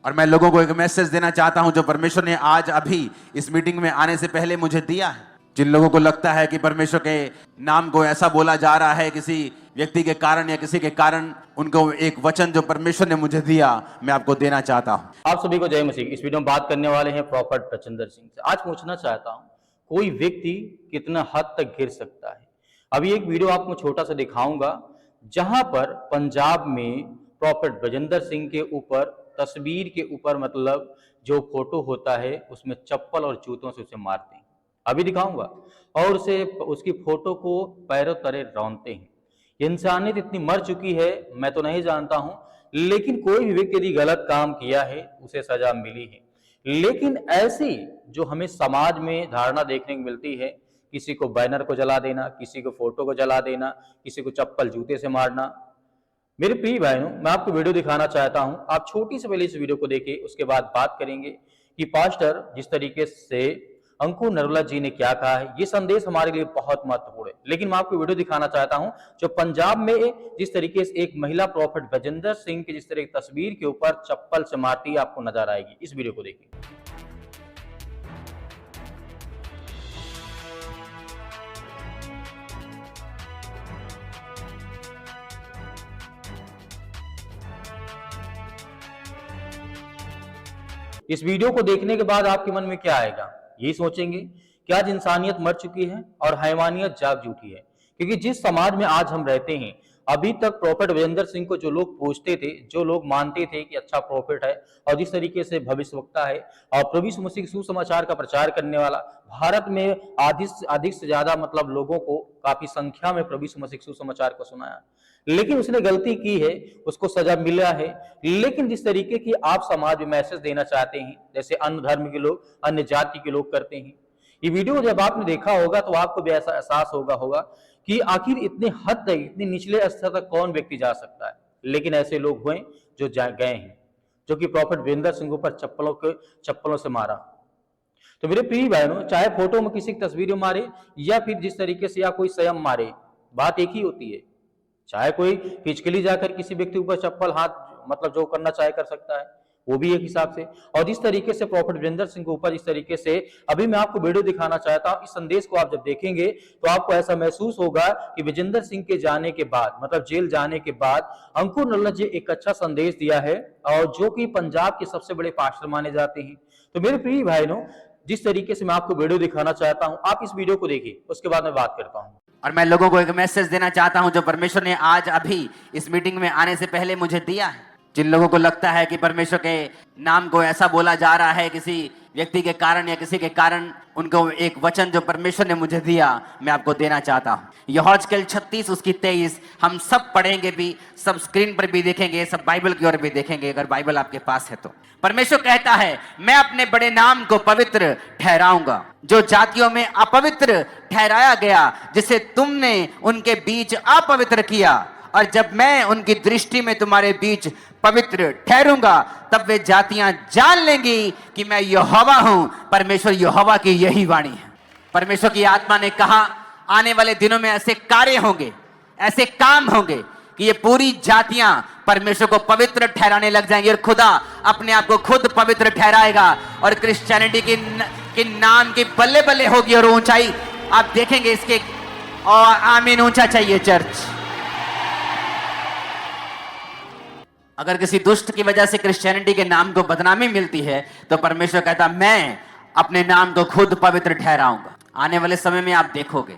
और मैं लोगों को एक मैसेज देना चाहता हूं जो परमेश्वर ने आज अभी इस मीटिंग में आने से पहले मुझे दिया है। जिन लोगों को लगता है कि परमेश्वर के नाम को ऐसा बोला जा रहा है किसी व्यक्ति के कारण या किसी के कारण, उनको एक वचन जो परमेश्वर ने मुझे दिया मैं आपको देना चाहता हूं। आप सभी को जय मसीह। इस वीडियो में बात करने वाले हैं प्रॉफेट बचेंद्र सिंह से। आज पूछना चाहता हूं, कोई व्यक्ति कितना हद तक गिर सकता है। अभी एक वीडियो आपको छोटा सा दिखाऊंगा जहां पर पंजाब में प्रॉफेट बचेंद्र सिंह के ऊपर तस्वीर के ऊपर मतलब जो फोटो होता है उसमें चप्पल और जूतों से उसे मारते हैं। अभी दिखाऊंगा और उसे उसकी फोटो को पैरों तले रौंदते हैं। इंसानियत इतनी मर चुकी है मैं तो नहीं जानता हूं, लेकिन कोई भी व्यक्ति यदि गलत काम किया है उसे सजा मिली है। लेकिन ऐसी जो हमें समाज में धारणा देखने को मिलती है, किसी को बैनर को जला देना, किसी को फोटो को जला देना, किसी को चप्पल जूते से मारना। मेरे प्रिय भाइयों, मैं आपको वीडियो दिखाना चाहता हूं। आप छोटी से पहले इस वीडियो को देखिए, उसके बाद बात करेंगे कि पास्टर जिस तरीके से अंकुर नरोला जी ने क्या कहा है। ये संदेश हमारे लिए बहुत महत्वपूर्ण है। लेकिन मैं आपको वीडियो दिखाना चाहता हूं जो पंजाब में जिस तरीके से एक महिला प्रॉफेट बचेंद्र सिंह की जिस तरह की तस्वीर के ऊपर चप्पल से मारती है, आपको नजर आएगी। इस वीडियो को देखिए। इस वीडियो को देखने के बाद आपके मन में क्या आएगा? यही सोचेंगे कि आज इंसानियत मर चुकी है और हैवानियत जाग उठी है। क्योंकि जिस समाज में आज हम रहते हैं, अभी तक प्रॉफेट बचेंद्र सिंह को जो लोग पूछते थे, जो लोग मानते थे कि अच्छा प्रॉफिट है और जिस तरीके से भविष्यवक्ता है और प्रभु यीशु मसीह सुसमाचार का प्रचार करने वाला, भारत में अधिक से ज्यादा मतलब लोगों को काफी संख्या में प्रभु यीशु मसीह सुसमाचार को सुनाया। लेकिन उसने गलती की है, उसको सजा मिला है। लेकिन जिस तरीके की आप समाज में मैसेज देना चाहते हैं, जैसे अन्य धर्म के लोग, अन्य जाति के लोग करते हैं, ये वीडियो जब आपने देखा होगा तो आपको भी ऐसा एहसास होगा कि आखिर इतने हद तक, इतने निचले स्तर तक कौन व्यक्ति जा सकता है। लेकिन ऐसे लोग हुए जो गए हैं, जो कि प्रॉफेट बचेंद्र सिंह पर चप्पलों से मारा। तो मेरे प्रिय भाइयों, चाहे फोटो में किसी की तस्वीर मारे या फिर जिस तरीके से या कोई स्वयं मारे, बात एक ही होती है। चाहे कोई फिजिकली जाकर किसी व्यक्ति ऊपर चप्पल हाथ मतलब जो करना चाहे कर सकता है, वो भी एक हिसाब से। और जिस तरीके से प्रॉफेट बचेंद्र सिंह के ऊपर इस तरीके से अभी मैं आपको वीडियो दिखाना चाहता हूं। इस संदेश को आप जब देखेंगे तो आपको ऐसा महसूस होगा कि बचेंद्र सिंह के जाने के बाद मतलब जेल जाने के बाद अंकुर नरोला जी एक अच्छा संदेश दिया है और जो कि पंजाब के सबसे बड़े पास्टर माने जाते हैं। तो मेरे प्रिय भाइयों, जिस तरीके से मैं आपको वीडियो दिखाना चाहता हूं, आप इस वीडियो को देखिए, उसके बाद मैं बात करता हूं। और मैं लोगों को एक मैसेज देना चाहता हूं जो परमेश्वर ने आज अभी इस मीटिंग में आने से पहले मुझे दिया है। जिन लोगों को लगता है कि परमेश्वर के नाम को ऐसा बोला जा रहा है किसी व्यक्ति के कारण या किसी के कारण, उनको एक वचन जो परमेश्वर ने मुझे दिया मैं आपको देना चाहता हूं। यहोजकेल 36 उसकी 23 हम सब पढ़ेंगे भी, सब स्क्रीन पर भी देखेंगे, सब बाइबल की ओर भी देखेंगे अगर बाइबल आपके पास है तो। परमेश्वर कहता है, मैं अपने बड़े नाम को पवित्र ठहराऊंगा, जो जातियों में अपवित्र ठहराया गया, जिसे तुमने उनके बीच अपवित्र किया। और जब मैं उनकी दृष्टि में तुम्हारे बीच पवित्र ठहरूंगा, तब वे जातियां जान लेंगी कि मैं यहोवा हूं। परमेश्वर यहोवा की यही वाणी है। परमेश्वर की आत्मा ने कहा, आने वाले दिनों में ऐसे कार्य होंगे, ऐसे काम होंगे कि ये पूरी जातियां परमेश्वर को पवित्र ठहराने लग जाएंगी और खुदा अपने आप को खुद पवित्र ठहराएगा और क्रिश्चियनिटी के नाम की बल्ले बल्ले होगी और ऊंचाई आप देखेंगे इसके। और आमीन ऊंचा चाहिए चर्च। अगर किसी दुष्ट की वजह से क्रिश्चियनिटी के नाम को बदनामी मिलती है तो परमेश्वर कहता, मैं अपने नाम को खुद पवित्र ठहराऊंगा। आने वाले समय में आप देखोगे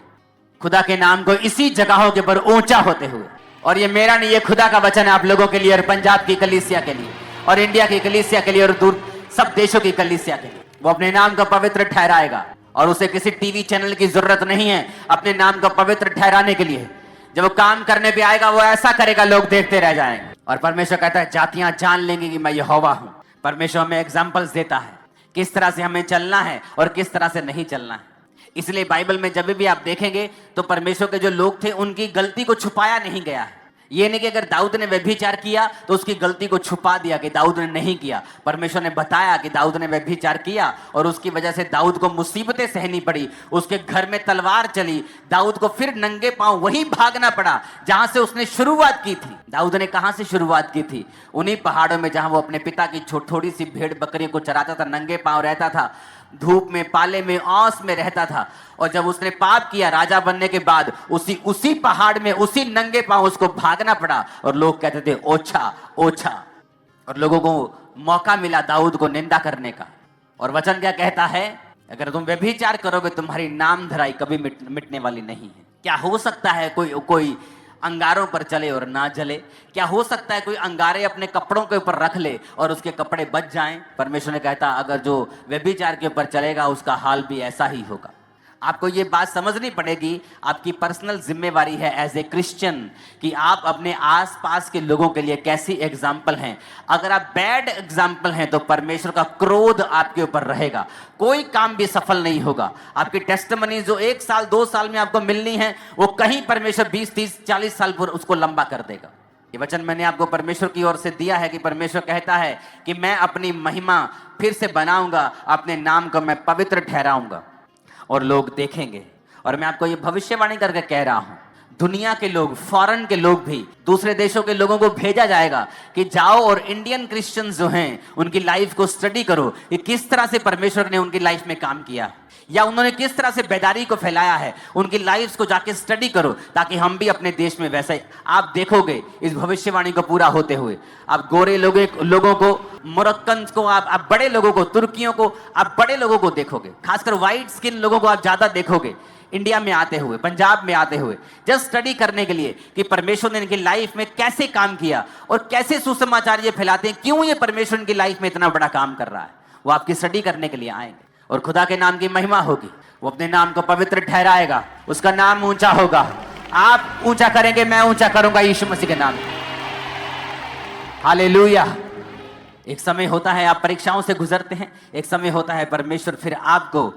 खुदा के नाम को इसी जगहों के ऊपर ऊंचा होते हुए। और ये मेरा नहीं, ये खुदा का वचन है आप लोगों के लिए और पंजाब की कलीसिया के लिए और इंडिया की कलीसिया के लिए और दूर सब देशों की कलीसिया के लिए। वो अपने नाम को पवित्र ठहराएगा और उसे किसी टीवी चैनल की जरूरत नहीं है अपने नाम को पवित्र ठहराने के लिए। जब वो काम करने पे आएगा वो ऐसा करेगा, लोग देखते रह जाएंगे। और परमेश्वर कहता है, जातियां जान लेंगी कि मैं यहोवा हूं। परमेश्वर हमें एग्जाम्पल्स देता है किस तरह से हमें चलना है और किस तरह से नहीं चलना है। इसलिए बाइबल में जब भी आप देखेंगे तो परमेश्वर के जो लोग थे उनकी गलती को छुपाया नहीं गया है। ये नहीं कि अगर दाऊद ने व्यभिचार किया तो उसकी गलती को छुपा दिया कि दाऊद ने नहीं किया। परमेश्वर ने बताया कि दाऊद ने व्यभिचार किया और उसकी वजह से दाऊद को मुसीबतें सहनी पड़ी, उसके घर में तलवार चली, दाऊद को फिर नंगे पांव वहीं भागना पड़ा जहां से उसने शुरुआत की थी। दाऊद ने कहां से शुरुआत की थी? उन्हीं पहाड़ों में जहां वो अपने पिता की थोड़ी सी भेड़ बकरियों को चराता था, नंगे पांव रहता था, धूप में, पाले में, औस में रहता था। और जब उसने पाप किया राजा बनने के बाद, उसी पहाड़ में उसी नंगे पांव उसको भागना पड़ा और लोग कहते थे ओछा ओछा, और लोगों को मौका मिला दाऊद को निंदा करने का। और वचन क्या कहता है? अगर तुम व्यभिचार करोगे तुम्हारी नाम धराई कभी मिटने वाली नहीं है। क्या हो सकता है कोई अंगारों पर चले और ना जले? क्या हो सकता है कोई अंगारे अपने कपड़ों के ऊपर रख ले और उसके कपड़े बच जाएं? परमेश्वर ने कहता अगर जो व्यभिचार के ऊपर चलेगा उसका हाल भी ऐसा ही होगा। आपको ये बात समझनी पड़ेगी, आपकी पर्सनल जिम्मेवारी है एज ए क्रिश्चियन कि आप अपने आसपास के लोगों के लिए कैसी एग्जाम्पल हैं। अगर आप बैड एग्जाम्पल हैं तो परमेश्वर का क्रोध आपके ऊपर रहेगा, कोई काम भी सफल नहीं होगा। आपकी टेस्टिमनी जो 1 साल 2 साल में आपको मिलनी है वो कहीं परमेश्वर 20 30 40 साल पर उसको लंबा कर देगा। ये वचन मैंने आपको परमेश्वर की ओर से दिया है कि परमेश्वर कहता है कि मैं अपनी महिमा फिर से बनाऊंगा, अपने नाम को मैं पवित्र ठहराऊंगा और लोग देखेंगे। और मैं आपको ये भविष्यवाणी करके कह रहा हूं, दुनिया के लोग, फॉरेन के लोग भी, दूसरे देशों के लोगों को भेजा जाएगा कि जाओ और इंडियन क्रिश्चियंस जो हैं उनकी लाइफ को स्टडी करो कि किस तरह से परमेश्वर ने उनकी लाइफ में काम किया या उन्होंने किस तरह से बेदारी को फैलाया है। उनकी लाइफ्स को जाके स्टडी करो ताकि हम भी अपने देश में वैसे, आप देखोगे इस भविष्यवाणी को पूरा होते हुए। आप गोरे लोगों को, मोरक्कन को, आप बड़े लोगों को, तुर्कियों को, आप बड़े लोगों को देखोगे, खासकर व्हाइट स्किन लोगों को आप ज्यादा देखोगे इंडिया में आते हुए, पंजाब में आते हुए, जस्ट स्टडी करने के लिए कि परमेश्वर ने इनकी लाइफ में कैसे काम किया और कैसे सुसमाचार ये फैलाते हैं, क्यों ये परमेश्वर इनकी लाइफ में इतना बड़ा काम कर रहा है। वो आपकी स्टडी करने के लिए आएंगे और खुदा के नाम की महिमा होगी। वो अपने नाम को पवित्र ठहराएगा, उसका नाम ऊंचा होगा। आप ऊंचा करेंगे, मैं ऊंचा करूंगा यीशु मसीह के नाम। हालेलुया। एक समय होता है आप परीक्षाओं से गुजरते हैं, एक समय होता है परमेश्वर फिर आपको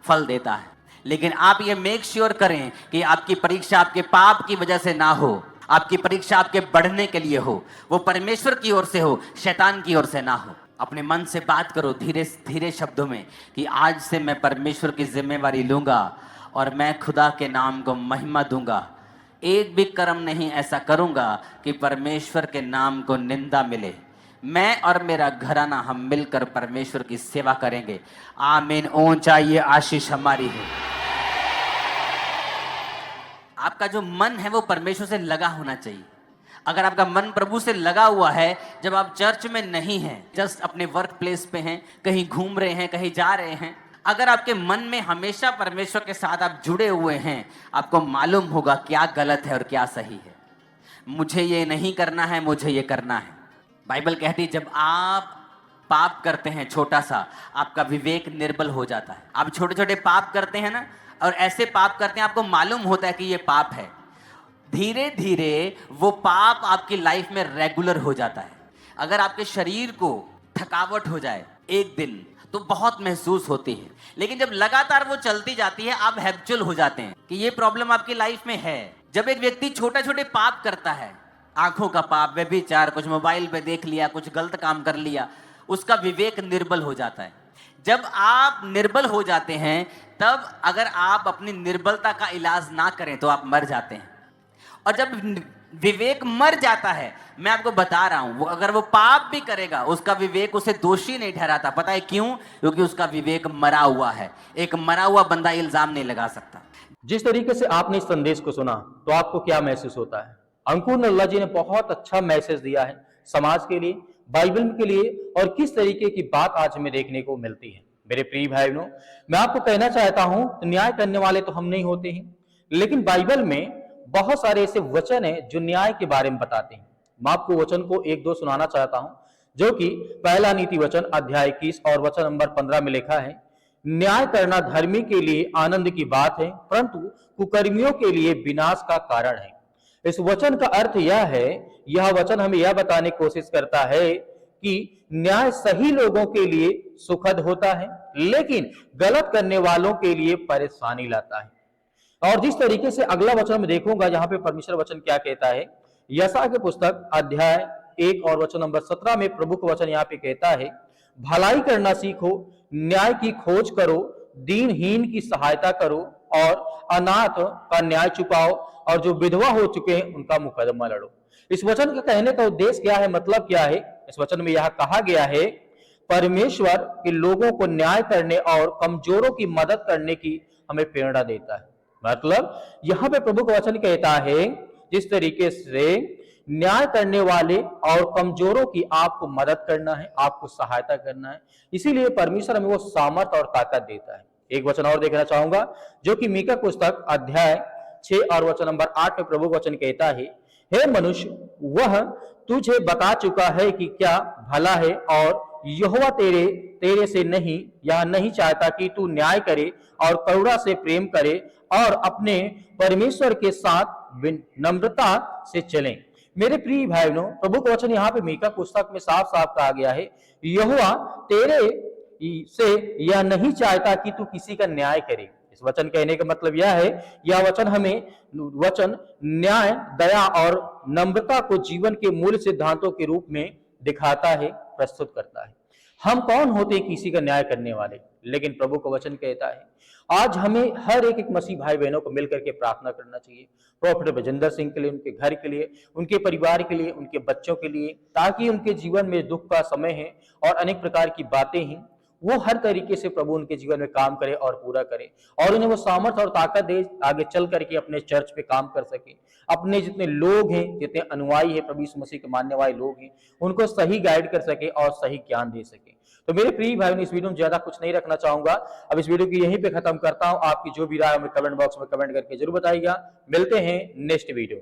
फल देता है। लेकिन आप ये मेक श्योर करें कि आपकी परीक्षा आपके पाप की वजह से ना हो, आपकी परीक्षा आपके बढ़ने के लिए हो, वो परमेश्वर की ओर से हो, शैतान की ओर से ना हो। अपने मन से बात करो धीरे धीरे शब्दों में कि आज से मैं परमेश्वर की जिम्मेवारी लूंगा और मैं खुदा के नाम को महिमा दूंगा। एक भी कर्म नहीं ऐसा करूंगा कि परमेश्वर के नाम को निंदा मिले। मैं और मेरा घराना हम मिलकर परमेश्वर की सेवा करेंगे। आमीन। ऊंचा ये आशीष हमारी है। आपका जो मन है वो परमेश्वर से लगा होना चाहिए। अगर आपका मन प्रभु से लगा हुआ है, जब आप चर्च में नहीं हैं, जस्ट अपने वर्क प्लेस पे हैं, कहीं घूम रहे हैं, कहीं जा रहे हैं, अगर आपके मन में हमेशा परमेश्वर के साथ आप जुड़े हुए हैं, आपको मालूम होगा क्या गलत है और क्या सही है। मुझे ये नहीं करना है, मुझे ये करना है। बाइबल कहती है जब आप पाप करते हैं छोटा सा, आपका विवेक निर्बल हो जाता है। आप छोटे छोटे पाप करते हैं ना, और ऐसे पाप करते हैं आपको मालूम होता है कि ये पाप है, धीरे धीरे वो पाप आपकी लाइफ में रेगुलर हो जाता है। अगर आपके शरीर को थकावट हो जाए एक दिन तो बहुत महसूस होती है, लेकिन जब लगातार वो चलती जाती है आप हैबिचुअल हो जाते हैं कि ये प्रॉब्लम आपकी लाइफ में है। जब एक व्यक्ति छोटे छोटे पाप करता है, आंखों का पाप, व्यभिचार, कुछ मोबाइल पे देख लिया, कुछ गलत काम कर लिया, उसका विवेक निर्बल हो जाता है। जब आप निर्बल हो जाते हैं तब अगर आप अपनी निर्बलता का इलाज ना करें तो आप मर जाते हैं। और जब विवेक मर जाता है, मैं आपको बता रहा हूं, वो अगर वो पाप भी करेगा उसका विवेक उसे दोषी नहीं ठहराता। पता है क्यों? क्योंकि उसका विवेक मरा हुआ है। एक मरा हुआ बंदा इल्जाम नहीं लगा सकता। जिस तरीके से आपने इस संदेश को सुना तो आपको क्या महसूस होता है? अंकुर नल्ला जी ने बहुत अच्छा मैसेज दिया है समाज के लिए, बाइबल के लिए, और किस तरीके की बात आज हमें देखने को मिलती है। मेरे प्रिय भाई बहनों, मैं आपको कहना चाहता हूं, न्याय करने वाले तो हम नहीं होते हैं, लेकिन बाइबल में बहुत सारे ऐसे वचन हैं जो न्याय के बारे में बताते हैं। मैं आपको वचन को 1-2 सुनाना चाहता हूं, जो कि पहला नीति वचन अध्याय 21 और वचन नंबर 15 में लिखा है, न्याय करना धर्मी के लिए आनंद की बात है, परंतु कुकर्मियों के लिए विनाश का कारण है। इस वचन का अर्थ यह है, यह वचन हमें यह बताने की कोशिश करता है कि न्याय सही लोगों के लिए सुखद होता है, लेकिन गलत करने वालों के लिए परेशानी लाता है। और जिस तरीके से अगला वचन में देखूंगा, यहाँ पे परमेश्वर वचन क्या कहता है यशायाह की पुस्तक अध्याय 1 और वचन नंबर 17 में प्रभु का वचन यहाँ पे कहता है, भलाई करना सीखो, न्याय की खोज करो, दीनहीन की सहायता करो और अनाथ का न्याय चुकाओ और जो विधवा हो चुके हैं उनका मुकदमा लड़ो। इस वचन के कहने का उद्देश्य क्या है, मतलब क्या है? इस वचन में यह कहा गया है, परमेश्वर के लोगों को न्याय करने और कमजोरों की मदद करने की हमें प्रेरणा देता है। मतलब यहां पे प्रभु का वचन कहता है, जिस तरीके से न्याय करने वाले और कमजोरों की आपको मदद करना है, आपको सहायता करना है, इसीलिए परमेश्वर हमें वो सामर्थ और ताकत देता है। एक वचन और देखना चाहूंगा, जो कि मीका पुस्तक अध्याय 6 और वचन नंबर 8 में प्रभु का वचन कहता है, हे मनुष्य, वह तुझे बता चुका है कि क्या भला है और यहोवा तेरे से नहीं या नहीं चाहता कि तू न्याय करे और करुणा से प्रेम करे और अपने परमेश्वर के साथ नम्रता से चले। मेरे प्रिय भाई बहनों, प्रभु का वचन यहाँ पे मीका पुस्तक में साफ साफ कहा गया है, यहोवा तेरे से यह नहीं चाहता कि तू किसी का न्याय करे। इस वचन कहने का मतलब यह है, यह वचन हमें न्याय, दया और नम्रता को जीवन के मूल सिद्धांतों के रूप में दिखाता है, प्रस्तुत करता है। हम कौन होते हैं किसी का न्याय करने वाले? लेकिन प्रभु का वचन कहता है, आज हमें हर एक मसीह भाई बहनों को मिलकर के प्रार्थना करना चाहिए, प्रॉफेट बजेंद्र सिंह के लिए, उनके घर के लिए, उनके परिवार के लिए, उनके बच्चों के लिए, ताकि उनके जीवन में दुख का समय है और अनेक प्रकार की बातें हैं, वो हर तरीके से प्रभु उनके जीवन में काम करे और पूरा करे और उन्हें वो सामर्थ और ताकत दे, आगे चल करके अपने चर्च पे काम कर सके, अपने जितने लोग हैं, जितने अनुयायी हैं, प्रभु यीशु मसीह के मानने वाले लोग हैं, उनको सही गाइड कर सके और सही ज्ञान दे सके। तो मेरे प्रिय भाई, इस वीडियो में ज्यादा कुछ नहीं रखना चाहूंगा, अब इस वीडियो की यहीं पे खत्म करता हूं। आपकी जो भी राय हमें कमेंट बॉक्स में कमेंट करके जरूर बताइएगा। मिलते हैं नेक्स्ट वीडियो।